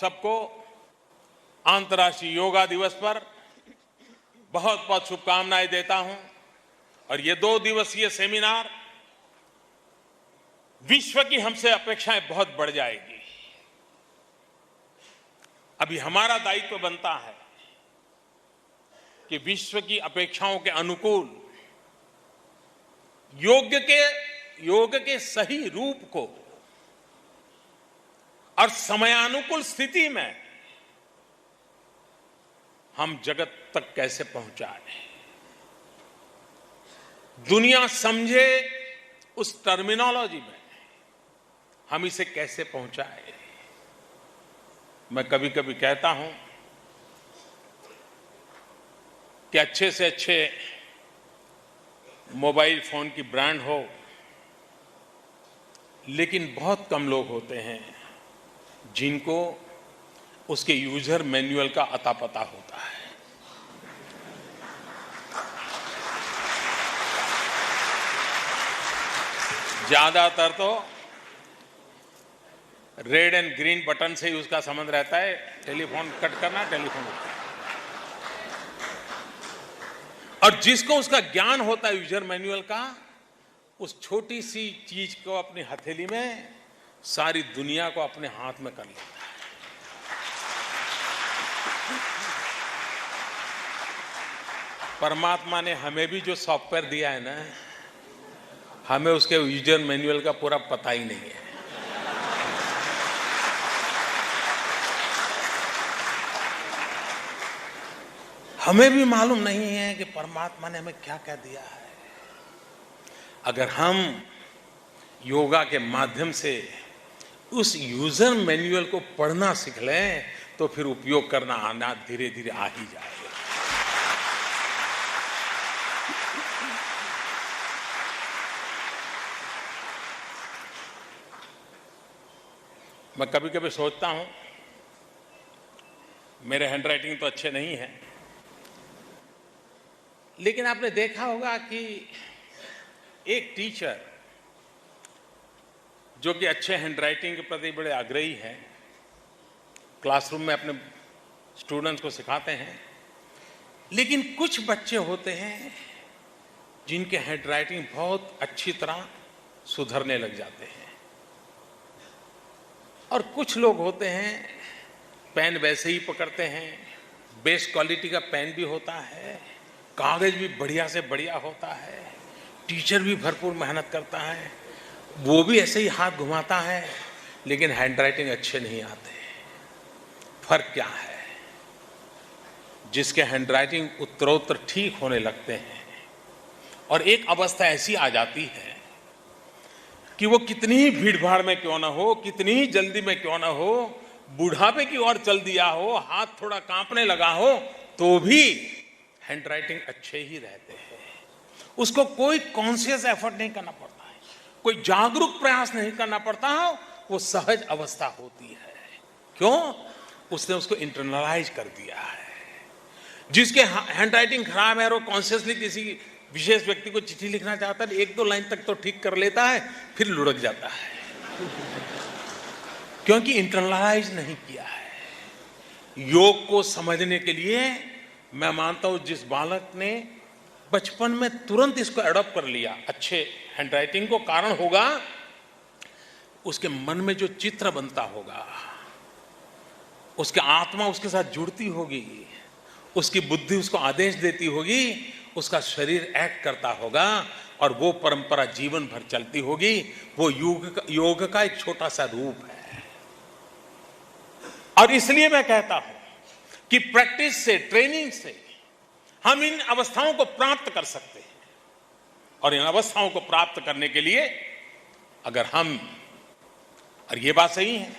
सबको अंतर्राष्ट्रीय योगा दिवस पर बहुत बहुत शुभकामनाएं देता हूं। और ये 2 दिवसीय सेमिनार विश्व की हमसे अपेक्षाएं बहुत बढ़ जाएगी। अभी हमारा दायित्व बनता है कि विश्व की अपेक्षाओं के अनुकूल योग के सही रूप को और समयानुकूल स्थिति में हम जगत तक कैसे पहुंचाएं, दुनिया समझे उस टर्मिनोलॉजी में हम इसे कैसे पहुंचाएं। मैं कभी कभी कहता हूं कि अच्छे से अच्छे मोबाइल फोन की ब्रांड हो, लेकिन बहुत कम लोग होते हैं जिनको उसके यूजर मैन्युअल का अता पता होता है। ज्यादातर तो रेड एंड ग्रीन बटन से ही उसका संबंध रहता है, टेलीफोन कट करना, टेलीफोन उठाना। और जिसको उसका ज्ञान होता है यूजर मैन्युअल का, उस छोटी सी चीज को अपनी हथेली में सारी दुनिया को अपने हाथ में कर लेता है। परमात्मा ने हमें भी जो सॉफ्टवेयर दिया है ना, हमें उसके यूजर मैन्युअल का पूरा पता ही नहीं है। हमें भी मालूम नहीं है कि परमात्मा ने हमें क्या क्या दिया है। अगर हम योगा के माध्यम से उस यूजर मैन्युअल को पढ़ना सीख लें तो फिर उपयोग करना आना धीरे धीरे आ ही जाएगा। मैं कभी कभी सोचता हूं, मेरे हैंडराइटिंग तो अच्छे नहीं है, लेकिन आपने देखा होगा कि एक टीचर जो कि अच्छे हैंडराइटिंग के प्रति बड़े आग्रही हैं, क्लासरूम में अपने स्टूडेंट्स को सिखाते हैं, लेकिन कुछ बच्चे होते हैं जिनके हैंडराइटिंग बहुत अच्छी तरह सुधरने लग जाते हैं, और कुछ लोग होते हैं पेन वैसे ही पकड़ते हैं, बेस्ट क्वालिटी का पेन भी होता है, कागज भी बढ़िया से बढ़िया होता है, टीचर भी भरपूर मेहनत करता है, वो भी ऐसे ही हाथ घुमाता है, लेकिन हैंडराइटिंग अच्छे नहीं आते। फर्क क्या है? जिसके हैंडराइटिंग उत्तरोत्तर ठीक होने लगते हैं और एक अवस्था ऐसी आ जाती है कि वो कितनी ही भीड़ भाड़ में क्यों ना हो, कितनी ही जल्दी में क्यों ना हो, बुढ़ापे की ओर चल दिया हो, हाथ थोड़ा कांपने लगा हो, तो भी हैंडराइटिंग अच्छे ही रहते हैं। उसको कोई कॉन्शियस एफर्ट नहीं करना पड़ता है, कोई जागरूक प्रयास नहीं करना पड़ता है, वो सहज अवस्था होती है। क्यों? उसने उसको इंटरनलाइज कर दिया है। जिसके हैंडराइटिंग खराब है और वो कॉन्शियसली किसी विशेष व्यक्ति को चिट्ठी लिखना चाहता है, 1-2 लाइन तक तो ठीक कर लेता है, फिर लुढ़क जाता है, क्योंकि इंटरनलाइज नहीं किया है। योग को समझने के लिए मैं मानता हूं जिस बालक ने बचपन में तुरंत इसको एडॉप्ट कर लिया अच्छे हैंडराइटिंग को, कारण होगा उसके मन में जो चित्र बनता होगा, उसकी आत्मा उसके साथ जुड़ती होगी, उसकी बुद्धि उसको आदेश देती होगी, उसका शरीर एक्ट करता होगा और वो परंपरा जीवन भर चलती होगी। वो योग का एक छोटा सा रूप है। और इसलिए मैं कहता हूं कि प्रैक्टिस से, ट्रेनिंग से हम इन अवस्थाओं को प्राप्त कर सकते हैं। और इन अवस्थाओं को प्राप्त करने के लिए अगर हम, और ये बात सही है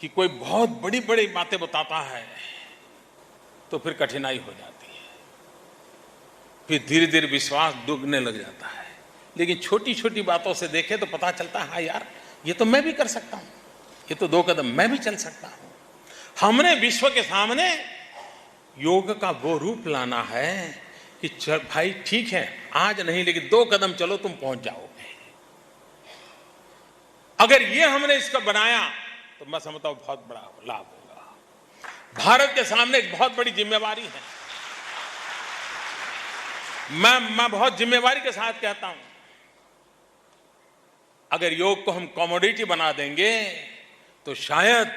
कि कोई बहुत बड़ी बड़ी बातें बताता है तो फिर कठिनाई हो जाती है, फिर धीरे धीरे विश्वास डूबने लग जाता है। लेकिन छोटी छोटी बातों से देखें तो पता चलता है, हाँ यार, ये तो मैं भी कर सकता हूं, ये तो 2 कदम मैं भी चल सकता हूं। हमने विश्व के सामने योग का वो रूप लाना है कि चल भाई ठीक है, आज नहीं लेकिन 2 कदम चलो, तुम पहुंच जाओगे। अगर ये हमने इसका बनाया तो मैं समझता हूं बहुत बड़ा लाभ होगा। भारत के सामने एक बहुत बड़ी जिम्मेवारी है। मैं बहुत जिम्मेवारी के साथ कहता हूं, अगर योग को हम कमोडिटी बना देंगे तो शायद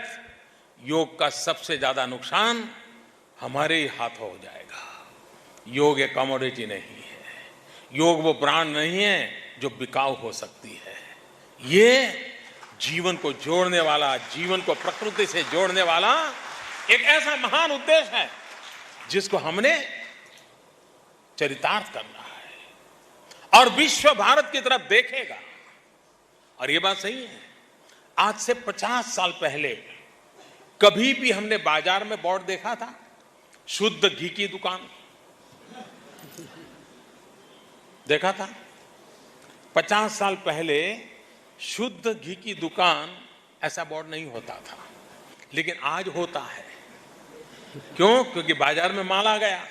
योग का सबसे ज्यादा नुकसान हमारे ही हाथों हो जाएगा। योग एक कमोडिटी नहीं है, योग वो ब्रांड नहीं है जो बिकाऊ हो सकती है। ये जीवन को जोड़ने वाला, जीवन को प्रकृति से जोड़ने वाला एक ऐसा महान उद्देश्य है जिसको हमने चरितार्थ करना है और विश्व भारत की तरफ देखेगा। और ये बात सही है, आज से 50 साल पहले कभी भी हमने बाजार में बोर्ड देखा था शुद्ध घी की दुकान? देखा था? 50 साल पहले शुद्ध घी की दुकान ऐसा बोर्ड नहीं होता था, लेकिन आज होता है। क्यों? क्योंकि बाजार में माल आ गया।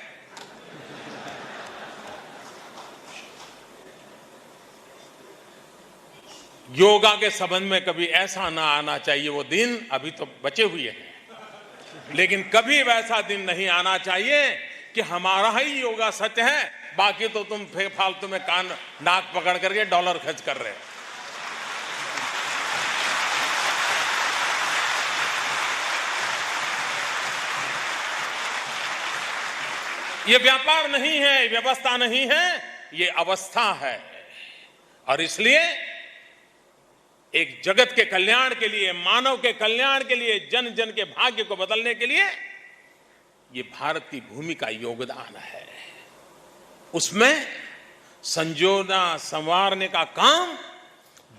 योगा के संबंध में कभी ऐसा ना आना चाहिए वो दिन, अभी तो बचे हुए हैं, लेकिन कभी वैसा दिन नहीं आना चाहिए कि हमारा ही योगा सच है, बाकी तो तुम फालतू में कान नाक पकड़ करके डॉलर खर्च कर रहे हो। ये व्यापार नहीं है, व्यवस्था नहीं है, ये अवस्था है। और इसलिए एक जगत के कल्याण के लिए, मानव के कल्याण के लिए, जन जन के भाग्य को बदलने के लिए ये भारत की भूमि का योगदान है। उसमें संजोना संवारने का काम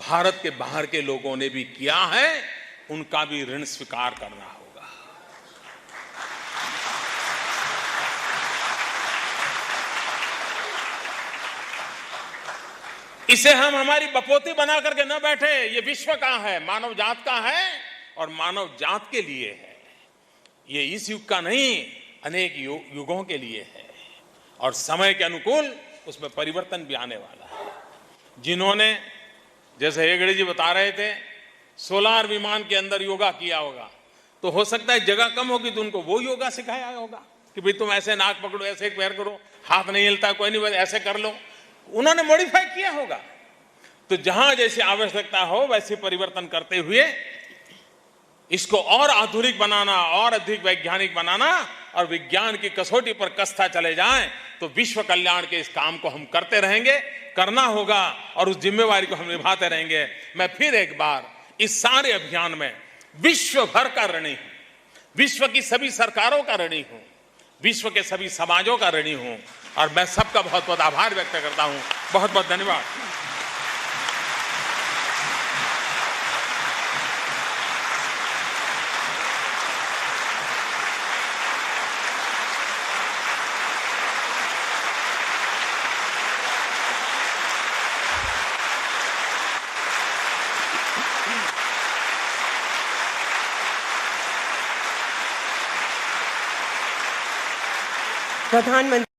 भारत के बाहर के लोगों ने भी किया है, उनका भी ऋण स्वीकार करना होगा। इसे हम हमारी बपोती बना करके न बैठे। ये विश्व का है, मानव जात का है और मानव जात के लिए है। ये इस युग का नहीं, अनेक युगों के लिए है और समय के अनुकूल उसमें परिवर्तन भी आने वाला है। जिन्होंने, जैसे हेगड़े जी बता रहे थे, सोलार विमान के अंदर योगा किया होगा, तो हो सकता है जगह कम होगी तो उनको वो योगा सिखाया होगा कि भाई तुम ऐसे नाक पकड़ो, ऐसे पैर करो, हाथ नहीं हिलता, कोई नहीं, ऐसे कर लो। उन्होंने मॉडिफाई किया होगा। तो जहां जैसी आवश्यकता हो वैसे परिवर्तन करते हुए इसको और आधुनिक बनाना, और अधिक वैज्ञानिक बनाना और विज्ञान की कसौटी पर कसता चले जाएं तो विश्व कल्याण के इस काम को हम करते रहेंगे, करना होगा और उस जिम्मेवारी को हम निभाते रहेंगे। मैं फिर एक बार इस सारे अभियान में विश्व भर का ऋणी हूं, विश्व की सभी सरकारों का ऋणी हूं, विश्व के सभी समाजों का ऋणी हूं और मैं सबका बहुत बहुत आभार व्यक्त करता हूं। बहुत बहुत धन्यवाद। प्रधानमंत्री